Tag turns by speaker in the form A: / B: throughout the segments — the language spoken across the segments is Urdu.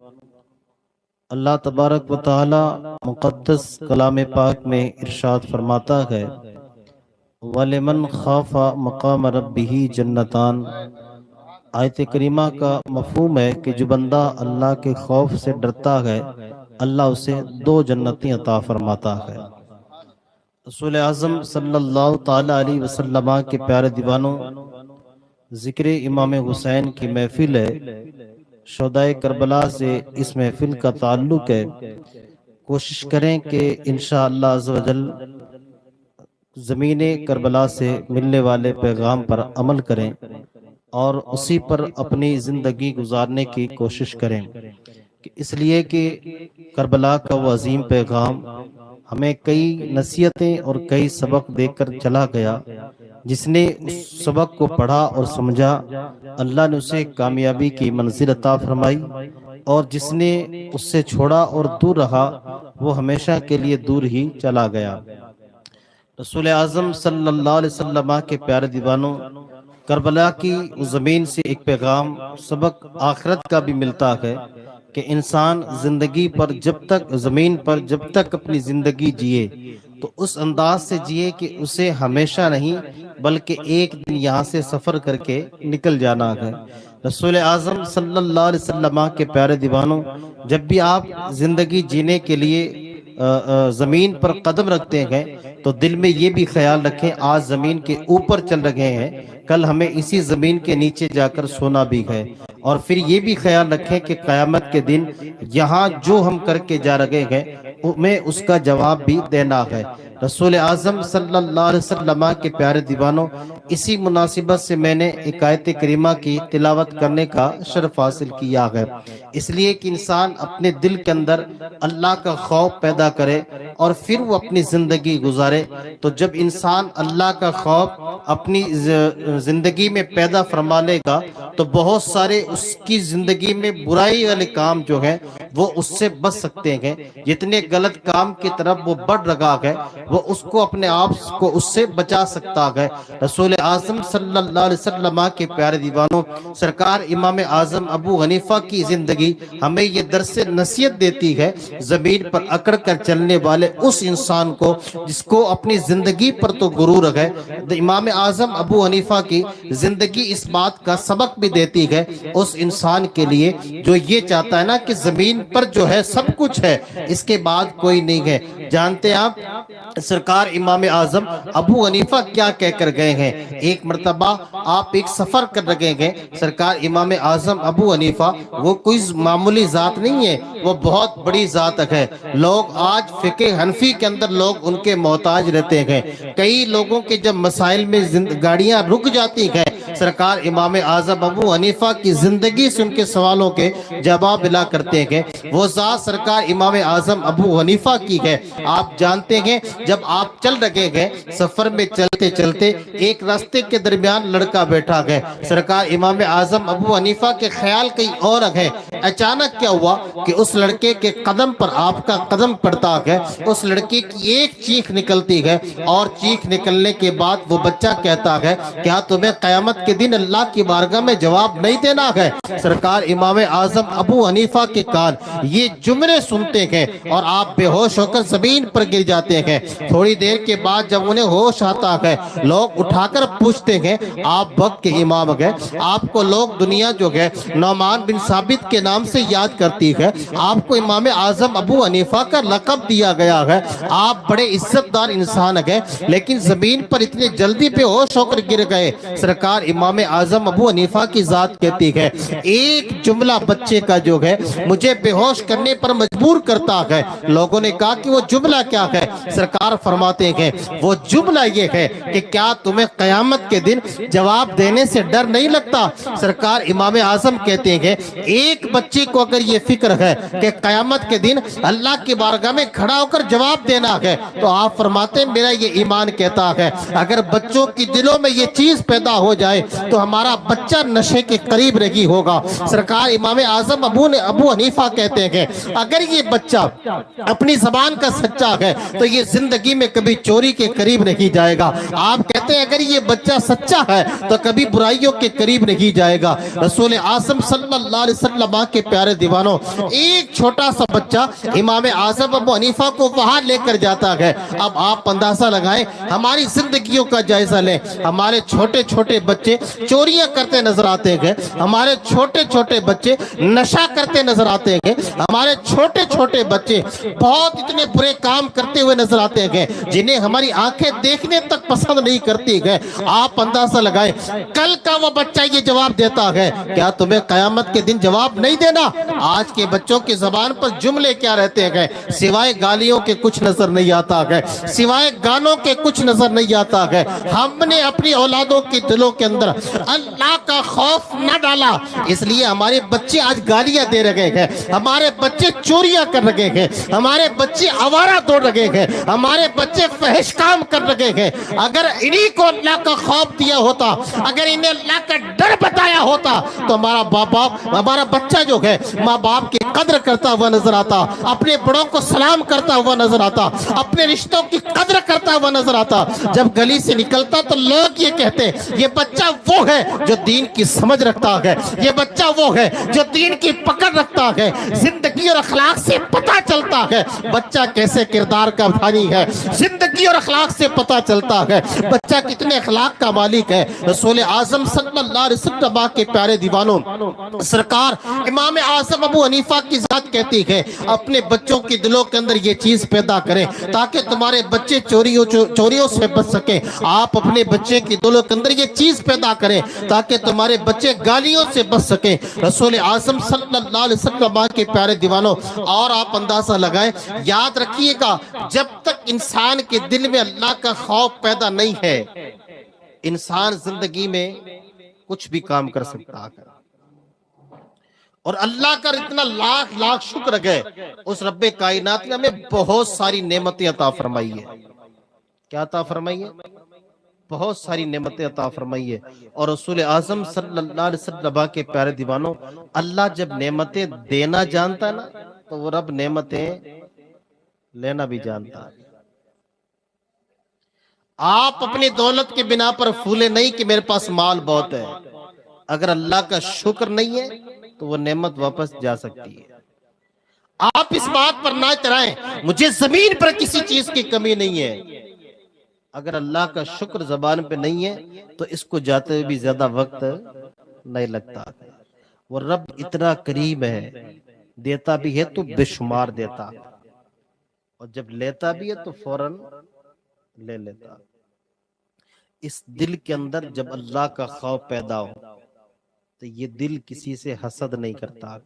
A: اللہ تبارک و تعالی مقدس کلام پاک میں ارشاد فرماتا ہے وَلِمَنْ خَافَ مَقَامَ رَبِّهِ جَنَّتَانِ۔ آیت کریمہ کا مفہوم ہے کہ جو بندہ اللہ کے خوف سے ڈرتا ہے اللہ اسے 2 جنتیں عطا فرماتا ہے۔ رسول اعظم صلی اللہ تعالی علیہ وسلم کے پیارے دیوانوں، ذکر امام حسین کی محفل ہے۔ شہدائے کربلا سے اس محفل کا تعلق ہے۔ کوشش کریں کہ انشاءاللہ عز و جل زمین کربلا سے ملنے والے پیغام پر عمل کریں اور اسی پر اپنی زندگی گزارنے کی کوشش کریں، اس لیے کہ کربلا کا وہ عظیم پیغام ہمیں کئی نصیحتیں اور کئی سبق دے کر چلا گیا۔ جس نے اس سبق کو پڑھا اور سمجھا اللہ نے اسے کامیابی کی منزل عطا فرمائی، اور جس نے اس سے چھوڑا اور دور رہا وہ ہمیشہ کے لیے دور ہی چلا گیا۔ رسول اعظم صلی اللہ علیہ وسلم کے پیارے دیوانوں، کربلا کی زمین سے ایک پیغام سبق آخرت کا بھی ملتا ہے کہ انسان زندگی پر زمین پر جب تک اپنی زندگی جیے تو اس انداز سے جیے کہ اسے ہمیشہ نہیں بلکہ ایک دن یہاں سے سفر کر کے نکل جانا ہے۔ رسول اعظم صلی اللہ علیہ وسلم کے پیارے دیوانوں، جب بھی آپ زندگی جینے کے لیے زمین پر قدم رکھتے ہیں تو دل میں یہ بھی خیال رکھیں آج زمین کے اوپر چل رہے ہیں، کل ہمیں اسی زمین کے نیچے جا کر سونا بھی ہے، اور پھر یہ بھی خیال رکھیں کہ قیامت کے دن یہاں جو ہم کر کے جا رہے ہیں میں اس کا جواب بھی دینا ہے۔ رسول اعظم صلی اللہ علیہ وسلم کے پیارے دیوانوں، اسی مناسبت سے میں نے ایک آیت کریمہ کی تلاوت کرنے کا شرف حاصل کیا ہے، اس لیے کہ انسان اپنے دل کے اندر اللہ کا خوف پیدا کرے اور پھر وہ اپنی زندگی گزارے۔ تو جب انسان اللہ کا خوف اپنی زندگی میں پیدا فرما لے گا تو بہت سارے اس کی زندگی میں برائی والے کام جو ہیں وہ اس سے بچ سکتے ہیں۔ جتنے غلط کام کی طرف وہ بڑھ رہا ہے وہ اس کو اپنے آپ کو اس سے بچا سکتا ہے۔ رسول اعظم صلی اللہ علیہ وسلم کے پیارے دیوانوں، سرکار امام اعظم ابو حنیفہ کی زندگی ہمیں یہ درس نصیحت دیتی ہے، زمین پر اکڑ کر چلنے والے اس انسان کو جس کو اپنی زندگی پر تو غرور ہے۔ امام اعظم ابو حنیفہ کی زندگی اس بات کا سبق بھی دیتی ہے اس انسان کے لیے جو یہ چاہتا ہے نا کہ زمین پر جو ہے سب کچھ ہے، اس کے بعد کوئی نہیں ہے۔ جانتے ہیں آپ سرکار امام اعظم ابو حنیفہ کیا کہہ کر گئے ہیں؟ ایک مرتبہ آپ ایک سفر کر رہے ہیں، سرکار امام اعظم ابو حنیفہ وہ کوئی معمولی ذات نہیں ہے، وہ بہت بڑی ذات ہے۔ لوگ آج فقہ حنفی کے اندر لوگ ان کے محتاج رہتے ہیں۔ کئی لوگوں کے جب مسائل میں گاڑیاں رک جاتی ہیں، سرکار امام اعظم ابو حنیفہ کی زندگی سے ان کے سوالوں کے جواب ملا کرتے ہیں۔ وہ ذات سرکار امام اعظم ابو حنیفہ کی ہے۔ آپ جانتے ہیں جب آپ چل رہے ہیں سفر میں چلتے چلتے ایک راستے کے درمیان لڑکا بیٹھا ہے، سرکار امام اعظم ابو حنیفہ کے خیال کہیں اور ہے۔ اچانک کیا ہوا کہ اس لڑکے کے قدم پر آپ کا قدم پڑتا ہے، اس لڑکے کی ایک چیخ نکلتی ہے، اور چیخ نکلنے کے بعد وہ بچہ کہتا ہے کیا تمہیں قیامت کے دن اللہ کی بارگاہ میں جواب نہیں دینا ہے؟ سرکار امام اعظم ابو حنیفہ کے کان یہ جملے سنتے ہیں اور آپ بے ہوش ہو کر زمین پر گر جاتے ہیں۔ تھوڑی دیر کے بعد جب انہیں ہوش آتا ہے لوگ اٹھا کر پوچھتے ہیں آپ وقت کے امام ہیں، آپ کو لوگ دنیا جو ہے نعمان بن ثابت کے نام سے یاد کرتی ہے، آپ کو امام اعظم ابو حنیفہ کا لقب دیا گیا ہے، آپ بڑے عزت دار انسان ہیں، لیکن زمین پر اتنے جلدی بے ہوش ہو کر گر گئے۔ سرکار امام اعظم ابو حنیفہ کی ذات کہتی ہے ایک جملہ بچے کا جو ہے مجھے بے ہوش کرنے پر مجبور کرتا ہے۔ لوگوں نے کہا کہ وہ جملہ کیا ہے؟ سرکار فرماتے ہیں وہ جملہ یہ ہے کہ کیا تمہیں قیامت کے دن جواب دینے سے ڈر نہیں لگتا؟ سرکار امام اعظم کہتے ہیں ایک بچے کو اگر یہ فکر ہے کہ قیامت کے دن اللہ کی بارگاہ میں کھڑا ہو کر جواب دینا ہے تو آپ فرماتے ہیں میرا یہ ایمان کہتا ہے اگر بچوں کی دلوں میں یہ چیز پیدا ہو جائے تو ہمارا بچہ نشے کے قریب نہیں ہوگا۔ سرکار امام اعظم ابو حنیفہ کہتے ہیں کہ اگر یہ بچہ اپنی زبان کا سچا ہے تو یہ زندگی میں کبھی چوری کے قریب نہیں جائے گا۔ آپ کہتے ہیں اگر یہ بچہ سچا ہے تو کبھی برائیوں کے قریب نہیں جائے گا۔ رسول اعظم صلی اللہ علیہ وسلم کے پیارے دیوانوں، ایک چھوٹا سا بچہ امام اعظم ابو حنیفہ کو وہاں لے کر جاتا ہے۔ اب آپ اندازہ لگائیں، ہماری زندگیوں کا جائزہ لیں، ہمارے چھوٹے چھوٹے بچے چوریاں کرتے نظر آتے ہیں، ہمارے چھوٹے چھوٹے بچے نشہ کرتے نظر آتے ہیں، ہمارے چھوٹے چھوٹے بچے بہت اتنے برے کام کرتے ہوئے نظر آتے ہیں جنہیں ہماری آنکھیں دیکھنے تک پسند نہیں کرتی ہے۔ آپ اندازہ لگائیں، کل کا وہ بچہ یہ جواب دیتا ہے، کیا تمہیں قیامت کے دن جواب نہیں دینا؟ آج کے بچوں کی زبان پر جملے کیا رہتے ہیں؟ سوائے گالیوں کے کچھ نظر نہیں آتا ہے، سوائے گانوں کے کچھ نظر نہیں آتا ہے۔ ہم نے اپنی اولادوں کے دلوں کے اندر اللہ کا خوف نہ ڈالا، اس لیے ہمارے بچے آج گالیاں دے رہے ہیں، ہمارے بچے چوریاں کر رہے ہیں، ہمارے بچے آوارہ دوڑ رہے ہیں، ہمارے بچے فحش کام کر رہے ہیں۔ اگر انہی کو اللہ کا خوف دیا ہوتا، اگر انہیں اللہ کا ڈر بتایا ہوتا تو ہمارا بچہ جو ہے ماں باپ کی قدر کرتا ہوا نظر آتا، اپنے بڑوں کو سلام کرتا ہوا نظر آتا، اپنے رشتوں کی قدر کرتا ہوا نظر آتا۔ جب گلی سے نکلتا تو لوگ یہ کہتے یہ بچہ وہ ہے جو دین کی سمجھ رکھتا ہے، یہ بچہ وہ ہے جو دین کی پکڑ رکھتا ہے، زندگی اور اخلاق سے پتہ چلتا ہے بچہ کیسے کردار کا بھانی ہے، زندگی اور اخلاق سے پتہ چلتا ہے بچہ کتنے اخلاق کا مالک ہے۔ رسول اعظم صلی اللہ علیہ وسلم کے پیارے دیوانوں، سرکار امام اعظم ابو حنیفہ کی ذات کہتی ہے اپنے بچوں کے دلوں کے اندر یہ چیز پیدا کریں تاکہ تمہارے بچے چوریوں سے بچ سکیں۔ آپ اپنے بچے کے دلوں کے اندر یہ چیز پیدا کریں تاکہ تمہارے بچے گالیوں سے بچ سکیں۔ رسول اعظم صلی اللہ علیہ وسلم کے پیارے دیوانوں، اور آپ اندازہ لگائیں، یاد رکھیے گا جب تک انسان کے دل میں اللہ کا خوف پیدا نہیں ہے، انسان زندگی میں کچھ بھی کام کر سکتا ہے۔ اور اللہ کا اتنا لاکھ لاکھ شکر ہے، اس رب کائنات نے ہمیں بہت ساری نعمتیں عطا فرمائی ہے۔ کیا عطا فرمائی ہے؟ بہت ساری نعمتیں عطا فرمائی ہے۔ اور رسول اعظم صلی اللہ علیہ وسلم کے پیارے دیوانوں، اللہ جب نعمتیں دینا جانتا ہے نا تو وہ رب نعمتیں لینا بھی جانتا ہے۔ آپ اپنی دولت کے بنا پر پھولے نہیں کہ میرے پاس مال بہت ہے، اگر اللہ کا شکر نہیں ہے تو وہ نعمت واپس جا سکتی ہے۔ آپ اس بات پر نہ اترائیں مجھے زمین پر کسی چیز کی کمی نہیں ہے، اگر اللہ کا شکر زبان پہ نہیں ہے تو اس کو جاتے ہوئے بھی زیادہ وقت نہیں لگتا۔ وہ رب اتنا کریم ہے، دیتا بھی ہے تو بے شمار دیتا، اور جب لیتا بھی ہے تو فوراً لے لیتا۔ اس دل کے اندر جب اللہ کا خوف پیدا ہو تو یہ دل کسی سے حسد نہیں کرتا۔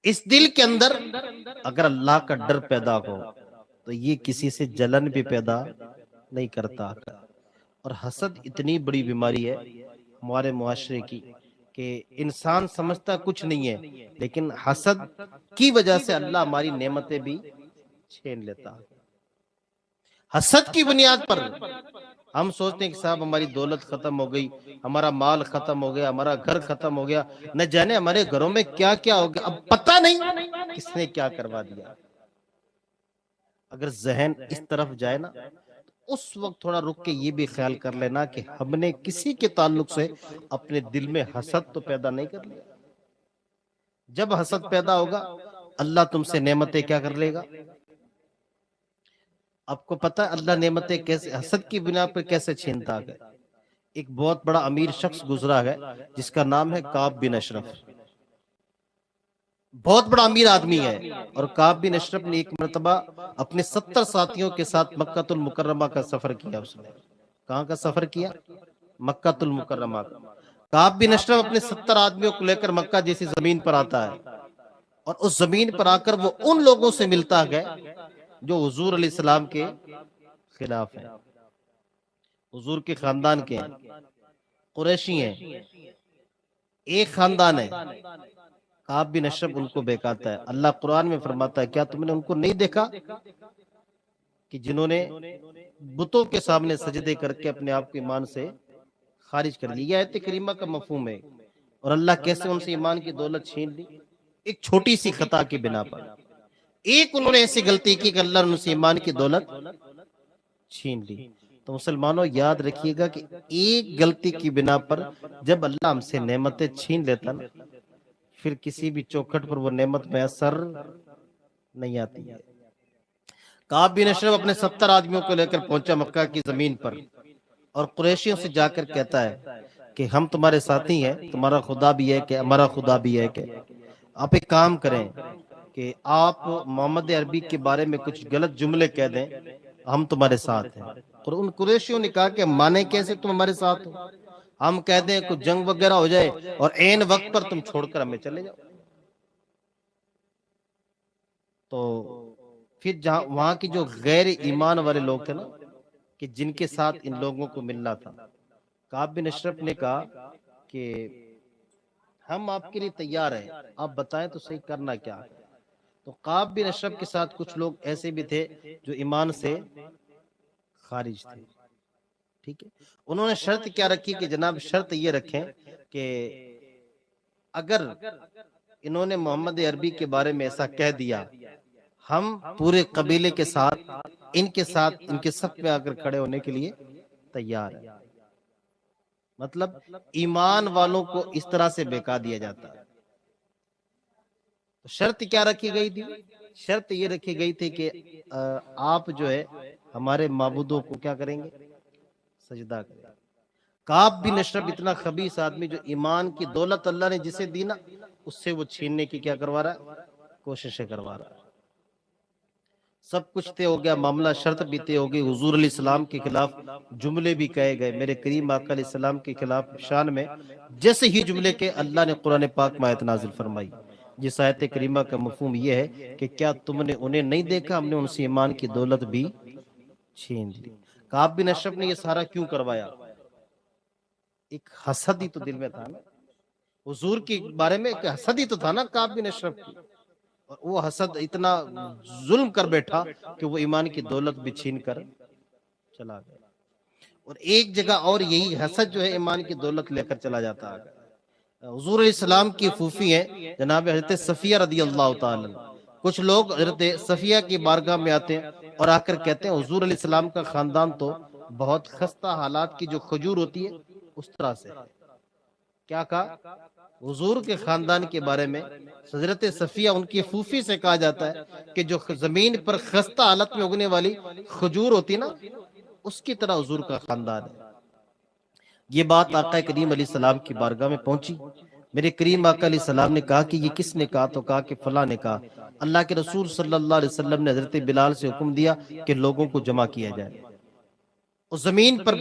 A: اس دل کے اندر اگر اللہ کا ڈر پیدا ہو تو یہ کسی سے جلن بھی پیدا نہیں کرتا۔ اور حسد اتنی بڑی بیماری ہے ہمارے معاشرے کی کہ انسان سمجھتا کچھ نہیں ہے، لیکن حسد کی وجہ سے اللہ ہماری نعمتیں بھی چھین لیتا۔ حسد کی بنیاد پر ہم سوچتے ہیں کہ صاحب ہماری دولت ختم ہو گئی، ہمارا مال ختم ہو گیا، ہمارا گھر ختم ہو گیا، نہ جانے ہمارے گھروں میں کیا کیا ہو گیا، اب پتہ نہیں کس نے کیا کروا دیا۔ اگر ذہن اس طرف جائے نا اس وقت تھوڑا رک کے یہ بھی خیال کر لینا کہ ہم نے کسی کے تعلق سے اپنے دل میں حسد تو پیدا نہیں کر لیا۔ جب حسد پیدا ہوگا اللہ تم سے نعمتیں کیا کر لے گا؟ آپ کو پتہ ہے اللہ نعمتیں کیسے حسد کی بنا پر کیسے چھینتا ہے؟ ایک بہت بڑا امیر شخص گزرا ہے جس کا نام ہے کعب بن اشرف، بہت بڑا امیر آدمی ہے، اور کعب بن اشرف نے ایک مرتبہ اپنے 70 ساتھیوں کے ساتھ مکہ المکرمہ کا سفر کیا۔ اس نے کہاں کا سفر کیا؟ مکہ المکرمہ کا۔ کعب بن اشرف اپنے 70 آدمیوں کو لے کر مکہ جیسی زمین پر آتا ہے، اور اس زمین پر آ کر وہ ان لوگوں سے ملتا ہے جو حضور علیہ السلام کے خلاف ہیں، حضور کے خاندان کے ہیں، قریشی ہیں، ایک خاندان ہے۔ کعب بن اشرف ان کو بہکاتا ہے۔ اللہ قرآن میں فرماتا ہے کیا تم نے ان کو نہیں دیکھا کہ جنہوں نے بتوں کے سامنے سجدے کر کے اپنے آپ کو ایمان سے خارج کر لی. یہ آیت کریمہ کا مفہوم ہے. اور اللہ کیسے ان سے ایمان کی دولت چھین لی؟ ایک چھوٹی سی خطا کی بنا پر. ایک انہوں نے ایسی غلطی کی کہ اللہ نے ان سے ایمان کی دولت چھین لی. تو مسلمانوں یاد رکھیے گا کہ ایک غلطی کی بنا پر جب اللہ ہم سے نعمتیں چھین لیتا نا، پھر کسی بھی چوکھٹ پر وہ نعمت میسر نہیں آتی ہے. کعب بن اشرف اپنے 70 آدمیوں کو لے کر پہنچا مکہ کی زمین پر، اور قریشیوں سے جا کر کہتا ہے کہ ہم تمہارے ساتھی ہیں، تمہارا خدا بھی ہے کہ ہمارا خدا بھی ہے کہ آپ ایک کام کریں کہ آپ محمد عربی کے بارے میں کچھ غلط جملے کہہ دیں، ہم تمہارے ساتھ ہیں. اور ان قریشیوں نے کہا کہ مانے کیسے تم ہمارے ساتھ ہو؟ ہم کہہ دیں کچھ جنگ وغیرہ ہو جائے اور عین وقت پر تم چھوڑ کر ہمیں چلے جاؤ. تو پھر جہاں وہاں کی جو غیر ایمان والے لوگ تھے نا، کہ جن کے ساتھ ان لوگوں کو ملنا تھا، کعب بن اشرف نے کہا کہ ہم آپ کے لیے تیار ہیں، آپ بتائیں تو صحیح کرنا کیا ہے. تو کعب بن اشرف کے ساتھ کچھ لوگ ایسے بھی تھے جو ایمان سے خارج تھے. ٹھیک ہے، انہوں نے شرط کیا رکھی کہ جناب شرط یہ رکھیں کہ اگر انہوں نے محمد عربی کے بارے میں ایسا کہہ دیا، ہم پورے قبیلے کے ساتھ ان کے صف میں آ کر کھڑے ہونے کے لیے تیار ہیں. مطلب ایمان والوں کو اس طرح سے بہکا دیا جاتا ہے. شرط کیا رکھی گئی تھی؟ شرط یہ رکھی گئی تھی کہ آپ جو ہے ہمارے معبودوں کو کیا کریں گے؟ سجدہ کریں. کعب بن اشرف اتنا خبیث آدمی جو ایمان کی دولت اللہ نے جسے دی نا، اس سے وہ چھیننے کی کیا کروا رہا ہے؟ کوششیں کروا رہا ہے. سب کچھ طے ہو گیا، معاملہ شرط بھی طے ہو گئی. حضور علیہ السلام کے خلاف جملے بھی کہے گئے، میرے کریم آقا علیہ السلام کے خلاف شان میں جیسے ہی جملے کے اللہ نے قرآن پاک میں آیت نازل فرمائی، جس آیت کریمہ کا مفہوم یہ ہے کہ کیا تم نے انہیں نہیں دیکھا، ہم نے ان سے ایمان کی دولت بھی چھین لی. کعب بن اشرف نے یہ سارا کیوں کروایا؟ ایک حسد ہی تو دل میں تھا نا، حضور کے بارے میں ایک حسد ہی تو تھا نا کعب بن اشرف کی. اور وہ حسد اتنا ظلم کر بیٹھا کہ وہ ایمان کی دولت بھی چھین کر چلا گیا. اور ایک جگہ اور یہی حسد جو ہے ایمان کی دولت لے کر چلا جاتا ہے. حضور علیہ السلام کی پھوپھی ہیں جناب حضرت صفیہ رضی اللہ تعالی. کچھ لوگ حضرت صفیہ کی بارگاہ میں آتے ہیں اور آ کر کہتے ہیں حضور علیہ السلام کا خاندان تو بہت خستہ حالات کی جو کھجور ہوتی ہے اس طرح سے. کیا کہا؟ حضور کے خاندان کے بارے میں حضرت صفیہ ان کی پھوپھی سے کہا جاتا ہے کہ جو زمین پر خستہ حالت میں اگنے والی کھجور ہوتی نا، اس کی طرح حضور کا خاندان ہے. یہ بات آقا کریم علیہ السلام کی بارگاہ میں پہنچی. میرے کریم آقا علیہ السلام نے کہا کہ یہ کس نے کہا؟ تو کہا کہ فلاں نے کہا. اللہ کے رسول صلی اللہ علیہ وسلم نے حضرت بلال سے حکم دیا کہ لوگوں کو جمع کیا جائے. اس زمین پر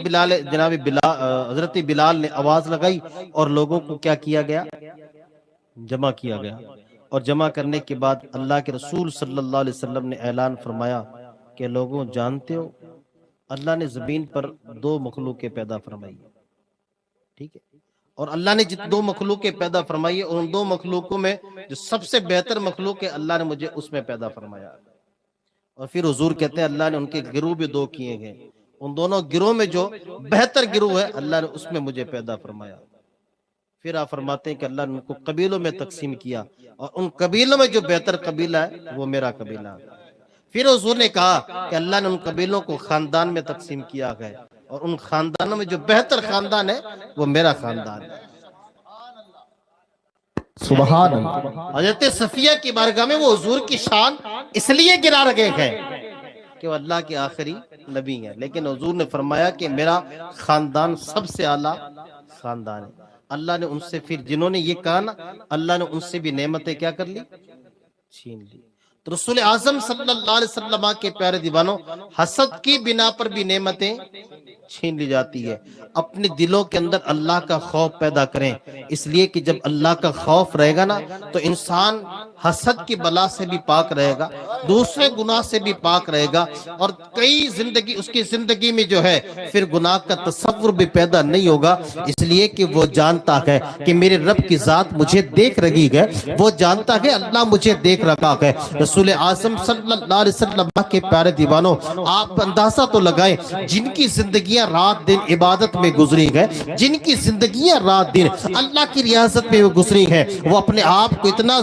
A: حضرت بلال نے آواز لگائی اور لوگوں کو کیا کیا گیا؟ جمع کیا گیا. اور جمع کرنے کے بعد اللہ کے رسول صلی اللہ علیہ وسلم نے اعلان فرمایا کہ لوگوں جانتے ہو اللہ نے زمین پر 2 مخلوقیں پیدا فرمائی. ٹھیک ہے، اور اللہ نے جن 2 مخلوقیں پیدا فرمائی ہے، ان 2 مخلوقوں میں جو سب سے بہتر مخلوق ہے اللہ نے مجھے اس میں پیدا فرمایا. اور پھر حضور کہتے ہیں اللہ نے ان کے گروہ بھی 2 کیے گئے، ان دونوں گروہ میں جو بہتر گروہ ہے اللہ نے اس میں مجھے پیدا فرمایا. پھر آپ فرماتے ہیں کہ اللہ نے ان کو قبیلوں میں تقسیم کیا، اور ان قبیلوں میں جو بہتر قبیلہ ہے وہ میرا قبیلہ ہے. پھر حضور نے کہا کہ اللہ نے ان قبیلوں کو خاندان میں تقسیم کیا ہے، اور ان خاندانوں میں جو بہتر خاندان ہے وہ میرا خاندان ہے.
B: سبحان اللہ.
A: حضرت صفیہ کی بارگاہ میں وہ حضور کی شان اس لیے گرا رکھے ہیں کہ وہ اللہ کے آخری نبی ہیں، لیکن حضور نے فرمایا کہ میرا خاندان سب سے اعلیٰ خاندان ہے. اللہ نے ان سے پھر جنہوں نے یہ کہا نا، اللہ نے ان سے بھی نعمتیں کیا کر لی؟ چھین لی. تو رسول اعظم صلی اللہ علیہ وسلم کے پیارے دیوانوں، حسد کی بنا پر بھی نعمتیں چھین لی جاتی ہے. اپنے دلوں کے اندر اللہ کا خوف پیدا کریں، اس لیے کہ جب اللہ کا خوف رہے گا نا تو انسان حسد کی بلا سے بھی پاک رہے گا، دوسرے گناہ سے بھی پاک رہے گا، اور اس کی زندگی میں جو ہے پھر گناہ کا تصور بھی پیدا نہیں ہوگا. اس لیے کہ وہ جانتا ہے کہ میرے رب کی ذات مجھے دیکھ رہی ہے، وہ جانتا ہے اللہ مجھے دیکھ رکھا ہے. رسول اعظم صلی اللہ علیہ وسلم کے پیارے دیوانوں، آپ اندازہ تو لگائیں جن کی زندگیاں رات دن عبادت میں گزری ہے، جن کی زندگیاں رات دن اللہ کی ریاست میں گزری ہے، وہ اپنے آپ کو اتنا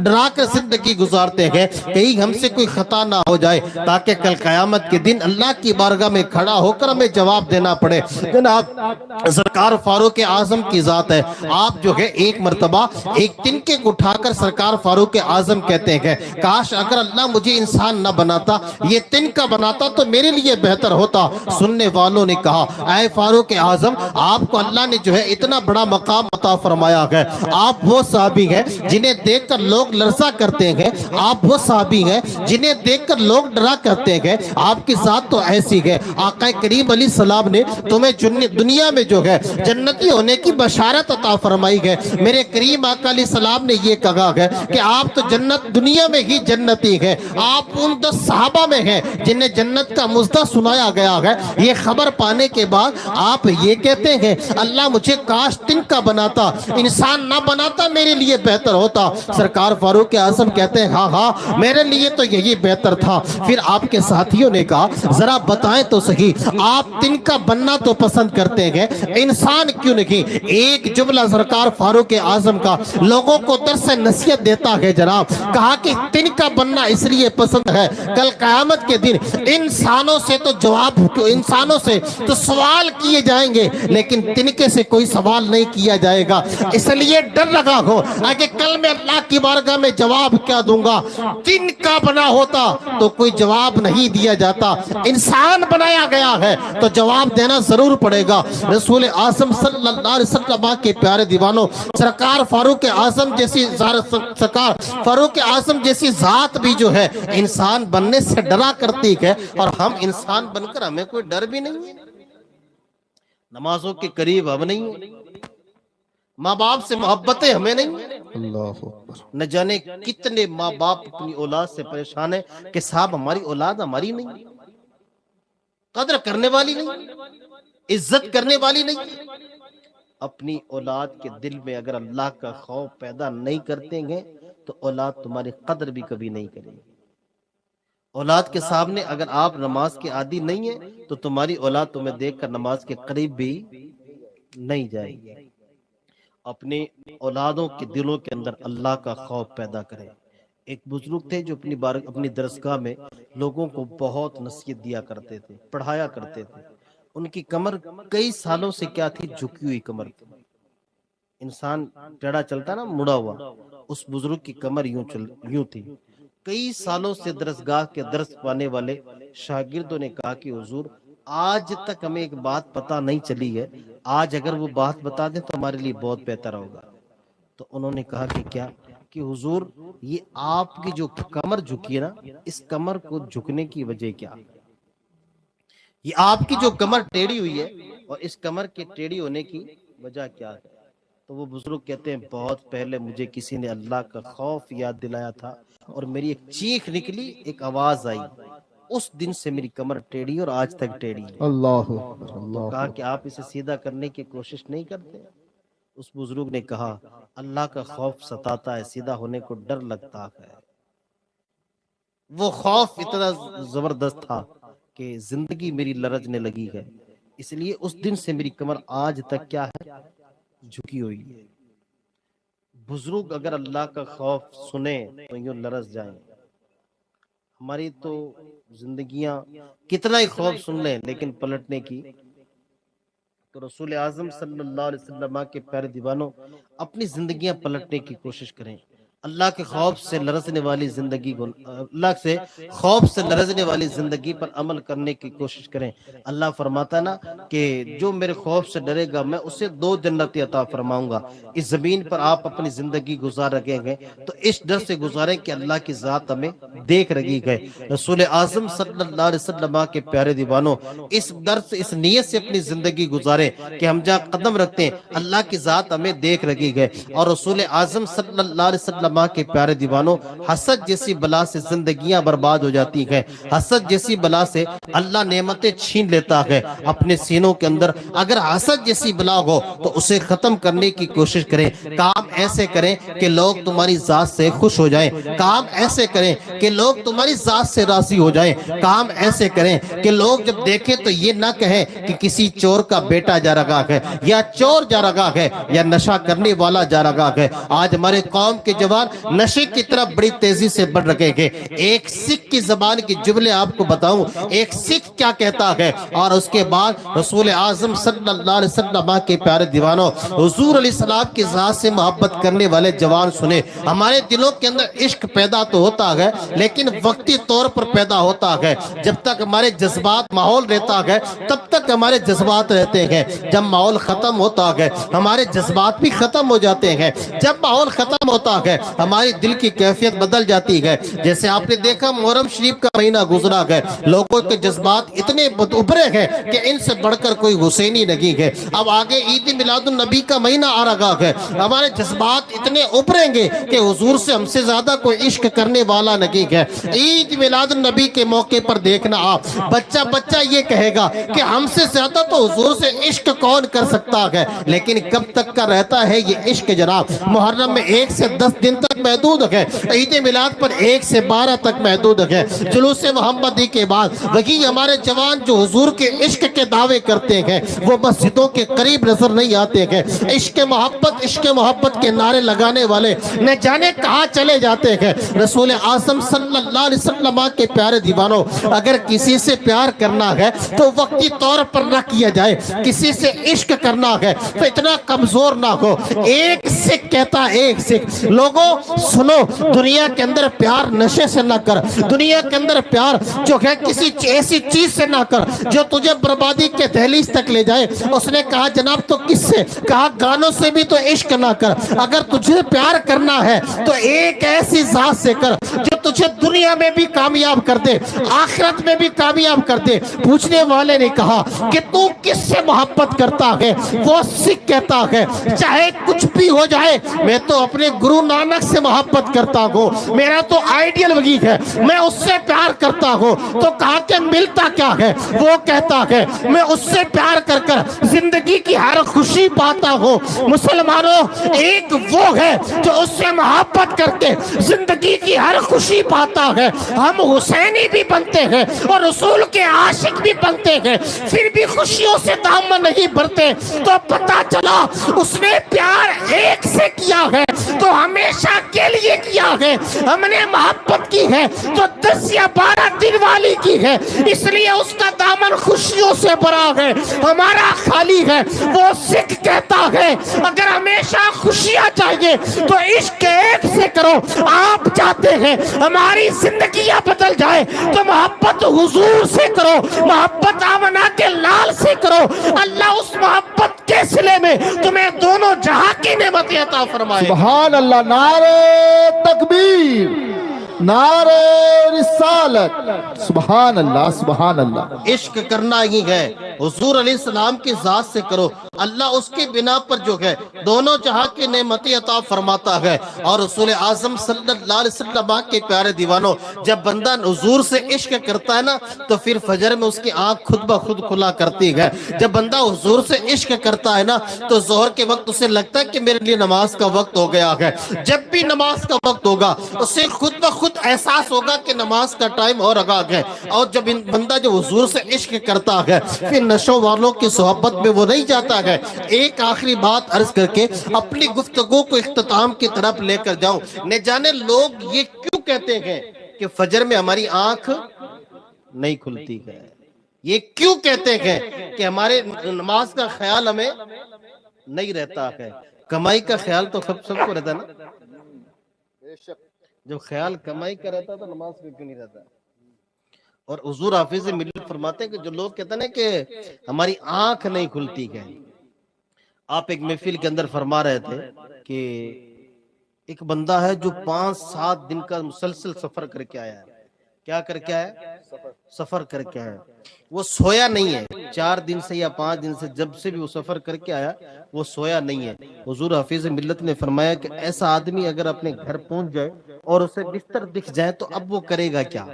A: ڈرا کر زندگی گزارتے ہیں کہیں ہم سے کوئی خطا نہ ہو جائے، تاکہ کل قیامت کے دن اللہ کی بارگاہ میں کھڑا ہو کر ہمیں جواب دینا پڑے۔ جناب سرکار فاروق اعظم کی ذات ہے، آپ جو ہے ایک مرتبہ ایک تنکے کو اٹھا کر سرکار فاروق اعظم کہتے ہیں کاش اگر اللہ مجھے انسان نہ بناتا، یہ تنکا بناتا تو میرے لیے بہتر ہوتا۔ سننے والوں نے کہا اے فاروق اعظم، آپ کو اللہ نے جو ہے اتنا بڑا مقام عطا فرمایا ہے، آپ وہ صحابی ہیں جنہیں دیکھ کر لوگ لرزا کرتے ہیں، آپ وہ صحابی ہیں جنہیں دیکھ کر لوگ ڈرا کرتے ہیں، آپ کی ذات تو ایسی ہے، آقا کریم علیہ السلام نے تمہیں دنیا میں جو ہے جنتی ہونے کی بشارت عطا فرمائی ہے۔ میرے کریم آقا علیہ السلام نے یہ کہا ہے کہ آپ تو جنت دنیا میں ہی جنتی ہے، آپ ان 10 صحابہ میں ہیں جنہیں جنت کا مزدہ سنایا گیا ہے۔ یہ خبر پانے کے بعد آپ یہ کہتے ہیں اللہ مجھے کاش تنکا بناتا، انسان نہ بناتا، میرے لیے بہتر ہوتا۔ سرکار فاروق اعظم کہتے ہیں ہاں ہاں میرے لیے تو یہی بہتر تھا۔ پھر آپ کے ساتھیوں نے کہا ذرا بتائیں تو صحیح، آپ تنکا بننا تو پسند کرتے ہیں، انسان کیوں نہیں؟ ایک جملہ سرکار فاروق اعظم کا لوگوں کو درس نصیحت دیتا ہے جناب، کہا کہ تنکا بننا اس لیے پسند ہے، کل قیامت کے دن انسانوں سے تو جواب، انسانوں سے تو سوال کیے جائیں گے لیکن تنکے سے کوئی سوال نہیں کیا جائے گا، اس لیے ڈر لگا ہو کہ کل میں اللہ کی بارگاہ میں جواب کیا دوں گا۔ تنکا بنا ہوتا تو کوئی جواب نہیں دیا جاتا، انسان بنایا گیا ہے تو جواب دینا ضرور پڑے گا۔ رسول اعظم صلی اللہ علیہ وسلم کے پیارے دیوانوں، سرکار فاروق اعظم جیسی ذات بھی جو ہے انسان بننے سے ڈرا کرتی ہے، اور ہم انسان بن کر ہمیں کوئی ڈر بھی نہیں ہے، نمازوں کے قریب ہم نہیں ہیں، ماں باپ سے محبتیں ہمیں نہیں ہیں۔ نہ جانے کتنے ماں باپ اپنی اولاد سے پریشان ہیں کہ صاحب ہماری اولاد ہماری نہیں، قدر کرنے والی نہیں، عزت کرنے والی نہیں۔ اپنی اولاد کے دل میں اگر اللہ کا خوف پیدا نہیں کرتے ہیں تو اولاد تمہاری قدر بھی کبھی نہیں کرے گی۔ اولاد کے سامنے اگر آپ نماز کے عادی نہیں ہیں تو تمہاری اولاد تمہیں دیکھ کر نماز کے قریب بھی نہیں جائے گی۔ اپنے اولادوں کے دلوں کے اندر اللہ کا خوف پیدا کرے۔ ایک بزرگ تھے جو اپنی درسگاہ میں لوگوں کو بہت نصیحت دیا کرتے تھے، پڑھایا کرتے تھے۔ ان کی کمر کئی سالوں سے کیا تھی؟ جھکی ہوئی کمر تھی۔ انسان ٹیڑھا چلتا نا مڑا ہوا، اس بزرگ کی کمر یوں تھی۔ کئی سالوں سے درسگاہ کے درس پانے والے شاگردوں نے کہا کہ حضور آج تک ہمیں ایک بات پتہ نہیں چلی ہے، آج اگر وہ بات بتا دیں تو ہمارے لیے بہت بہتر ہوگا۔ تو انہوں نے کہا کہ کیا؟ کہ حضور یہ آپ کی جو کمر جھکی ہے نا، اس کمر کو جھکنے کی وجہ کیا؟ یہ آپ کی جو کمر ٹیڑھی ہوئی ہے اور اس کمر کے ٹیڑھی ہونے کی وجہ کیا ہے؟ تو وہ بزرگ کہتے ہیں بہت پہلے مجھے کسی نے اللہ کا خوف یاد دلایا تھا اور میری ایک چیخ نکلی، ایک آواز آئی، اس دن سے میری کمر ٹیڑھی اور آج تک ٹیڑھی ہے۔
B: اللہ
A: تو کہا کہ آپ اسے سیدھا کرنے کی کوشش نہیں کرتے؟ اس بزرگ نے کہا اللہ کا خوف ستاتا ہے، سیدھا ہونے کو ڈر لگتا ہے۔ وہ خوف اتنا زبردست تھا کہ زندگی میری لرزنے لگی ہے، اس لیے اس دن سے میری کمر آج تک کیا ہے؟ جھکی ہوئی ہے۔ بزرگ اگر اللہ کا خوف سنیں تو یوں لرز جائیں۔ ہماری تو زندگیاں کتنا ہی خوف سن لیں لیکن پلٹنے کی، تو رسول اعظم صلی اللہ علیہ وسلم کے پیارے دیوانوں اپنی زندگیاں پلٹنے کی کوشش کریں۔ اللہ کے خوف سے لرزنے والی زندگی کو، اللہ سے خوف سے لرزنے والی زندگی پر عمل کرنے کی کوشش کریں۔ اللہ فرماتا ہے نا کہ جو میرے خوف سے ڈرے گا میں اسے 2 جنتیں عطا فرماؤں گا۔ اس زمین پر آپ اپنی زندگی گزار رکھیں گے تو اس ڈر سے گزاریں کہ اللہ کی ذات ہمیں دیکھ رہی ہے۔ رسول اعظم صلی اللہ علیہ وسلم کے پیارے دیوانوں اس ڈر سے، اس نیت سے اپنی زندگی گزاریں کہ ہم جہاں قدم رکھتے ہیں اللہ کی ذات ہمیں دیکھ رہی ہے، اور رسول اعظم صلی اللہ علیہ وسلم ماں کے پیارے دیوانوں، حسد جیسی بلا سے زندگیاں برباد ہو جاتی ہیں، حسد جیسی بلا سے اللہ نعمتیں چھین لیتا ہے اپنے سینوں کے اندر۔ اگر حسد جیسی بلا ہو تو اسے ختم کرنے کی کوشش کریں، کام ایسے کریں کہ لوگ تمہاری ذات سے خوش ہو جائیں، کام ایسے کریں کہ لوگ تمہاری ذات سے راضی ہو جائیں، کام ایسے کریں کہ لوگ جب دیکھیں تو یہ نہ کہیں کہ کسی چور کا بیٹا جا رہا ہے، یا چور جا رہا ہے، یا نشہ کرنے والا جا رہا ہے۔ آج ہمارے قوم کے جوان نشے کی طرف بڑی تیزی سے بڑھ رہے ہیں۔ ایک سکھ کی زبان کی جملے آپ کو بتاؤں، ایک سکھ کیا کہتا ہے، اور اس کے بعد رسول اعظم صلی اللہ علیہ وسلم کے پیارے دیوانوں، حضور علیہ السلام کی ذات سے محبت کرنے والے جوان سنے۔ ہمارے دلوں کے اندر عشق پیدا تو ہوتا ہے لیکن وقتی طور پر پیدا ہوتا ہے۔ جب تک ہمارے جذبات ماحول رہتا ہے تب تک ہمارے جذبات رہتے ہیں، جب ماحول ختم ہوتا ہے ہمارے جذبات بھی ختم ہو جاتے ہیں۔ جب ماحول ختم ہوتا ہے ہماری دل کی کیفیت بدل جاتی ہے۔ جیسے آپ نے دیکھا محرم شریف کا مہینہ گزرا ہے، لوگوں کے جذبات اتنے ابھرے ہیں کہ ان سے بڑھ کر کوئی حسینی نہیں ہے۔ اب آگے عید میلاد النبی کا مہینہ آ رہا ہے، ہمارے جذبات اتنے ابھریں گے کہ حضور سے ہم سے زیادہ کوئی عشق کرنے والا نہیں ہے۔ عید میلاد النبی کے موقع پر دیکھنا آپ، بچہ یہ کہے گا کہ ہم سے زیادہ تو حضور سے عشق کون کر سکتا ہے، لیکن کب تک کا رہتا ہے یہ عشق جناب؟ محرم میں 1 سے 10 دن تک محدود ہے، عید میلاد پر 1 سے 12 تک محدود ہے۔ جلوس محمدی کے بعد وہی ہمارے جوان جو حضور کے عشق کے دعوے کرتے ہیں وہ مسجدوں کے قریب نظر نہیں آتے ہیں۔ عشق محبت کے نعرے لگانے والے نہ جانے کہاں چلے جاتے ہیں۔ رسول اعظم صلی اللہ علیہ وسلم کے پیارے دیوانوں، اگر کسی سے پیار کرنا ہے تو وقتی طور پر نہ کیا جائے، کسی سے عشق کرنا ہے تو اتنا کمزور نہ ہو۔ ایک سکھ کہتا ہے، ایک سکھ، لوگوں سنو، دنیا کے اندر پیار نشے سے نہ کر، دنیا کے اندر پیار جو ہے کسی ایسی چیز سے نہ کر جو تجھے بربادی کے دہلیز تک لے جائے۔ اس نے کہا جناب تو کس سے؟ کہا گانوں سے بھی تو عشق نہ کر، اگر تجھے پیار کرنا ہے تو ایک ایسی ذات سے کر جو تجھے دنیا میں بھی کامیاب کر دے، آخرت میں بھی کامیاب کر دے۔ پوچھنے والے نے کہا کہ تو کس سے محبت کرتا ہے؟ وہ سکھ کہتا ہے چاہے کچھ بھی ہو جائے میں تو اپنے گرو نانک سے محبت کرتا ہوں، میرا تو آئیڈیل وہی ہے، میں اس سے پیار کرتا ہوں۔ تو کہا کہ ملتا کیا ہے؟ وہ کہتا ہے میں اس سے پیار کر کر زندگی کی ہر خوشی پاتا ہوں۔ مسلمانوں، ایک وہ ہے جو اس سے محبت کر کے زندگی کی ہر خوشی پاتا ہے۔ ہم حسینی بھی بنتے ہیں اور رسول کے عاشق بھی بنتے ہیں، پھر بھی خوشیوں سے دامن نہیں بھرتے۔ تو پتہ چلا اس نے پیار ایک سے کیا ہے تو ہمیشہ کے لیے کیا ہے، ہم نے محبت کی ہے تو 10 یا 12 دن والی کی ہے، اس لیے اس کا دامن خوشیوں سے بھرا ہے، ہمارا خالی ہے۔ وہ سکھ کہتا ہے اگر ہمیشہ خوشیاں چاہیے تو عشق ایک سے کرو۔ آپ چاہتے ہیں ہماری زندگیاں بدل جائے تو محبت حضور سے کرو، محبت آمنہ کے لال سے کرو۔ اللہ اس محبت کے صلے میں تمہیں دونوں جہاں کی نعمتیں عطا فرمائے۔
B: سبحان اللہ، نعرہ تکبیر، نعرہ رسالت، سبحان اللہ، سبحان اللہ۔
A: عشق کرنا ہی ہے حضور علیہ السلام کی ذات سے کرو، اللہ اس کی بنا پر جو ہے دونوں جہاں کی نعمتیں عطا فرماتا ہے۔ اور رسول اعظم صلی اللہ علیہ وسلم کے پیارے دیوانوں، جب بندہ حضور سے عشق کرتا ہے نا تو پھر فجر میں اس کی آنکھ خود بخود کھلا کرتی ہے۔ جب بندہ حضور سے عشق کرتا ہے نا تو ظہر کے وقت اسے لگتا ہے کہ میرے لیے نماز کا وقت ہو گیا ہے۔ جب بھی نماز کا وقت ہوگا اسے خود بخود احساس ہوگا کہ نماز کا ٹائم ہو رہا ہے۔ اور جب بندہ جو حضور سے عشق کرتا ہے پھر نشوں والوں کی صحبت میں وہ نہیں جاتا ہے۔ ایک آخری بات عرض کر کے اپنی گفتگو کو اختتام کی طرف لے کر جاؤں، نہ جانے لوگ یہ کیوں کہتے ہیں کہ فجر میں ہماری آنکھ نہیں کھلتی ہے، یہ کیوں کہتے ہیں کہ ہمارے نماز کا خیال ہمیں نہیں رہتا ہے؟ کمائی کا خیال تو سب کو رہتا ہے نا، جب خیال کمائی کا رہتا تو نماز میں کیوں نہیں رہتا؟ اور حضور حافظ ملت فرماتے ہیں کہ جو لوگ کہتے ہیں کہ ہماری آنکھ نہیں کھلتی ہے، آپ ایک محفل کے اندر فرما رہے تھے کہ ایک بندہ ہے جو 5-7 دن کا مسلسل سفر کر کے آیا ہے۔ کیا کر کے آیا ہے؟ سفر کر کے آیا، وہ سویا نہیں ہے 4 دن سے یا 5 دن سے، جب سے بھی وہ سفر کر کے آیا وہ سویا نہیں ہے۔ حضور حافظ ملت نے فرمایا کہ ایسا آدمی اگر اپنے گھر پہنچ جائے اور اسے بستر دکھ جائے تو اب وہ کرے گا کیا؟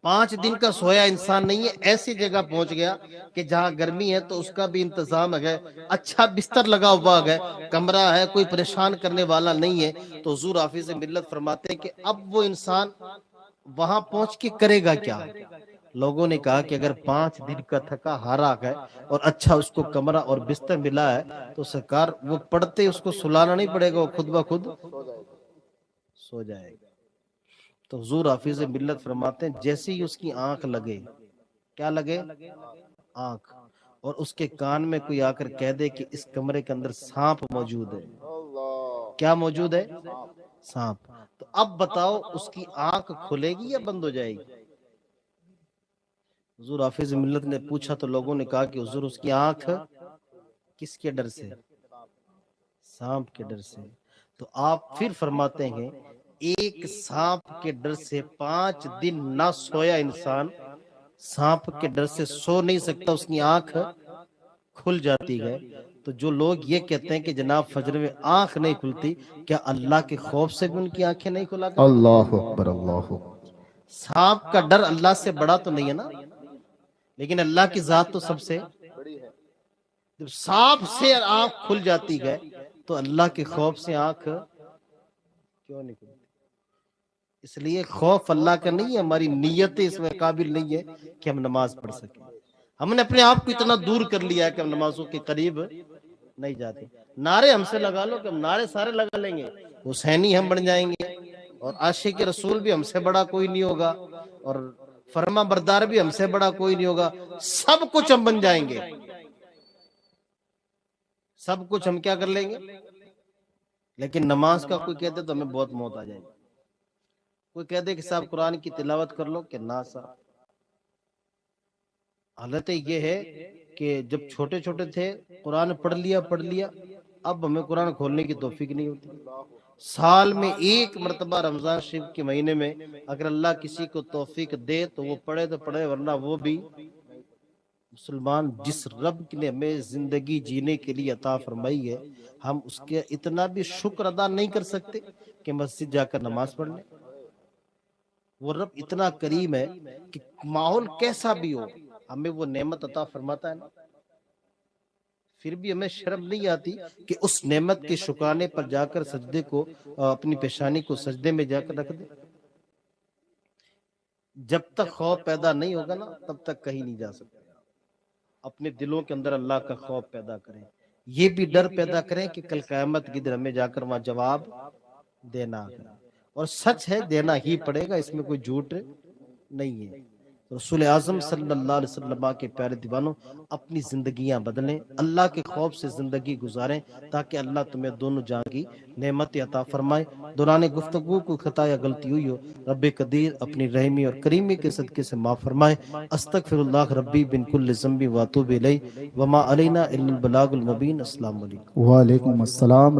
A: 5 دن کا سویا انسان نہیں ہے، ایسی جگہ پہنچ گیا کہ جہاں گرمی ہے تو اس کا بھی انتظام ہے، اچھا بستر لگا ہوا ہے، کمرہ ہے، کوئی پریشان کرنے والا نہیں ہے، تو حضور حافظ ملت فرماتے ہیں کہ اب وہ انسان وہاں پہنچ کے کرے گا کیا؟ لوگوں نے کہا کہ اگر 5 دن کا تھکا ہارا ہے اور اچھا اس کو کمرہ اور بستر ملا ہے تو سرکار وہ پڑھتے اس کو سلانا نہیں پڑے گا، وہ خود بخود سو جائے گا۔ تو حضور حافظ ملت فرماتے ہیں جیسے ہی اس کی آنکھ لگے، کیا لگے؟ آنکھ، اور اس کے کان میں کوئی آ کر کہہ دے کہ اس کمرے کے اندر سانپ موجود ہے، کیا موجود ہے؟ سانپ، تو اب بتاؤ اس کی آنکھ کھلے گی یا بند ہو جائے گی؟ حضور حافظ ملت نے پوچھا تو لوگوں نے کہا کہ حضور اس کی آنکھ کس کے ڈر سے؟ سانپ کے ڈر سے۔ تو آپ پھر فرماتے ہیں ایک سانپ کے ڈر سے 5 دن نہ سویا انسان سانپ کے ڈر سے سو نہیں سکتا، اس کی آنکھ کھل جاتی ہے۔ تو جو لوگ یہ کہتے ہیں کہ جناب فجر میں آنکھ نہیں کھلتی، کیا اللہ کے خوف سے بھی ان کی آنکھیں نہیں کھلا کرتی؟
B: اللہ اکبر، اللہ اکبر۔
A: سانپ کا ڈر اللہ سے بڑا تو نہیں ہے نا، لیکن اللہ کی ذات تو سب سے جب سانپ سے آنکھ کھل جاتی ہے تو اللہ کے خوف سے آنکھ کیوں نہیں کھلتی؟ اس لیے خوف اللہ کا نہیں ہے، ہماری نیت اس میں قابل نہیں ہے کہ ہم نماز پڑھ سکیں۔ ہم نے اپنے آپ کو اتنا دور کر لیا ہے کہ ہم نمازوں کے قریب نہیں جاتے۔ نعرے ہم سے لگا لو کہ ہم نعرے سارے لگا لیں گے، حسینی ہم بن جائیں گے، اور عاشق رسول بھی ہم سے بڑا کوئی نہیں ہوگا، اور فرما بردار بھی ہم سے بڑا کوئی نہیں ہوگا، سب کچھ ہم بن جائیں گے، سب کچھ ہم کیا کر لیں گے، لیکن نماز کا کوئی کہتے تو ہمیں بہت موت آ جائے گی۔ کوئی کہہ دے کہ صاحب قرآن کی تلاوت کر لو، کہ نہ صاحب۔ حالت یہ ہے کہ جب چھوٹے چھوٹے تھے قرآن پڑھ لیا، اب ہمیں قرآن کھولنے کی توفیق نہیں ہوتی۔ سال میں 1 مرتبہ رمضان شریف کے مہینے میں اگر اللہ کسی کو توفیق دے تو وہ پڑھے تو پڑھے، ورنہ وہ بھی مسلمان جس رب نے ہمیں زندگی جینے کے لیے عطا فرمائی ہے، ہم اس کے اتنا بھی شکر ادا نہیں کر سکتے کہ مسجد جا کر نماز پڑھ لیں۔ وہ رب اتنا کریم ہے کہ ماحول کیسا بھی ہو ہمیں وہ نعمت عطا فرماتا ہے نا، پھر بھی ہمیں شرم نہیں آتی کہ اس نعمت کے شکرانے پر جا کر سجدے کو، اپنی پیشانی کو سجدے میں جا کر رکھ دیں۔ جب تک خوف پیدا نہیں ہوگا نا تب تک کہیں نہیں جا سکتے۔ اپنے دلوں کے اندر اللہ کا خوف پیدا کریں، یہ بھی ڈر پیدا کریں کہ کل قیامت کی دن ہمیں جا کر وہاں جواب دینا ہے، اور سچ ہے دینا ہی پڑے گا، اس میں کوئی جھوٹ نہیں ہے۔ رسول اعظم صلی اللہ علیہ وسلم کے پیارے دیوانوں، اپنی زندگیاں بدلیں، اللہ کے خوف سے زندگی گزاریں، تاکہ اللہ تمہیں دونوں جہاں کی نعمت عطا فرمائے۔ دوران گفتگو کو خطا یا غلطی ہوئی ہو رب قدیر اپنی رحمی اور کریمی کے صدقے سے معاف فرمائے۔ استغفر اللہ ربی من کل ذنب واتوب الیہ وما علینا الا البلاغ المبین۔ السلام علیکم۔
B: وعلیکم السلام۔